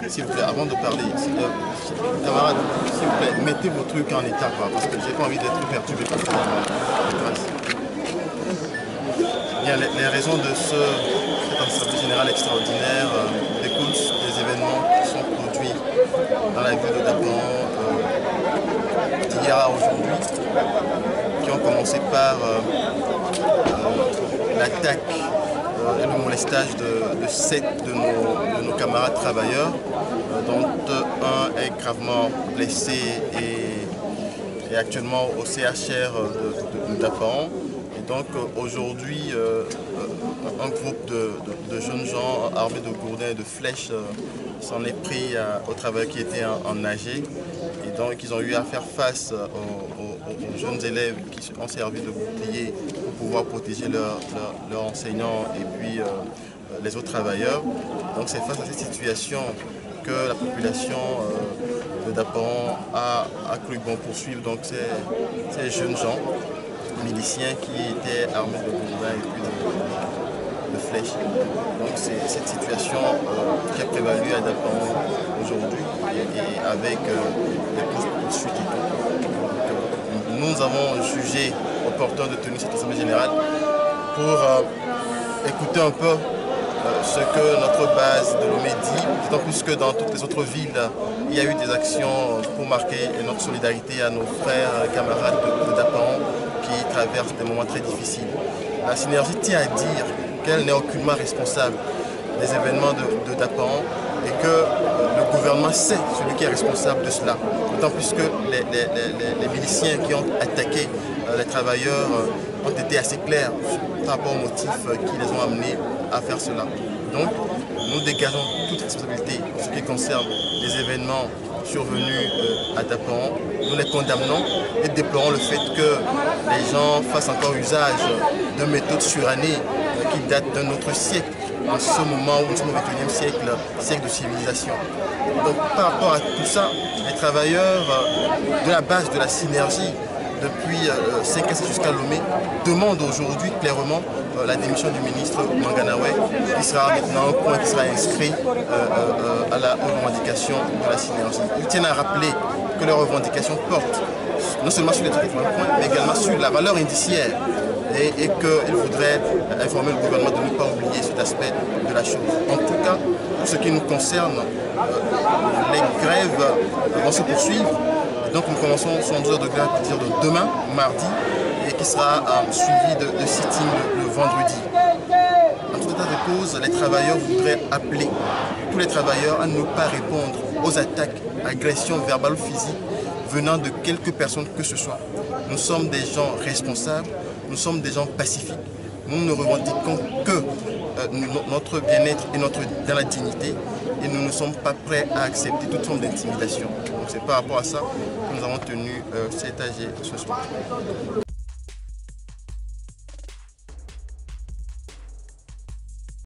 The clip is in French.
s'il vous plaît, avant de parler, camarades, s'il vous plaît, mettez vos trucs en état, quoi, parce que j'ai pas envie d'être perturbé par ça. Bien, les raisons de cette assemblée générale extraordinaire découlent des événements qui sont produits dans la ville de Dapan d'hier à aujourd'hui, qui ont commencé par l'attaque et le molestage de 7 de nos camarades travailleurs, dont un est gravement blessé et actuellement au CHR de Dapan. Et donc aujourd'hui, un groupe de jeunes gens armés de gourdins et de flèches s'en est pris aux travailleurs qui étaient en AG. Et donc ils ont eu à faire face aux jeunes élèves qui ont servi de bouclier pour pouvoir protéger leurs enseignants et puis les autres travailleurs. Donc c'est face à cette situation que la population de Dapan a cru bon poursuivre donc ces jeunes gens miliciens qui étaient armés de gourdins et puis de flèches. Donc c'est cette situation qui a prévalu à Dapan aujourd'hui et avec des poursuites et tout. Nous avons jugé opportun de tenir cette assemblée générale pour écouter un peu ce que notre base de Lomé dit, d'autant plus que dans toutes les autres villes, il y a eu des actions pour marquer notre solidarité à nos frères, camarades de Dapan qui traversent des moments très difficiles. La synergie tient à dire qu'elle n'est aucunement responsable des événements de Dapan et que le gouvernement sait celui qui est responsable de cela. D'autant plus que les miliciens qui ont attaqué les travailleurs ont été assez clairs par rapport aux motifs qui les ont amenés à faire cela. Donc, nous dégageons toute responsabilité en ce qui concerne les événements survenus à Dapan. Nous les condamnons et déplorons le fait que les gens fassent encore usage de méthodes surannées qui datent d'un autre siècle, en ce moment où nous sommes au XXIe siècle, siècle de civilisation. Donc, par rapport à tout ça, les travailleurs de la base de la synergie, depuis 5 ans jusqu'à Lomé, demandent aujourd'hui clairement la démission du ministre Manganawe, qui sera maintenant un point qui sera inscrit aux revendications de la synergie. Ils tiennent à rappeler que leurs revendications portent non seulement sur les 30 points, mais également sur la valeur indiciaire et qu'il faudrait informer le gouvernement de ne pas oublier cet aspect de la chose. En tout cas, pour ce qui nous concerne, les grèves vont se poursuivre. Donc nous commençons son 12 heures de grève à partir de demain, mardi, et qui sera suivi de sitting le vendredi. En tout état de cause, les travailleurs voudraient appeler tous les travailleurs à ne pas répondre aux attaques, agressions verbales ou physiques venant de quelques personnes que ce soit. Nous sommes des gens responsables, nous sommes des gens pacifiques. Nous ne revendiquons que notre bien-être et dans la dignité, et nous ne sommes pas prêts à accepter toute forme d'intimidation. Donc c'est par rapport à ça que nous avons tenu cet AG ce soir.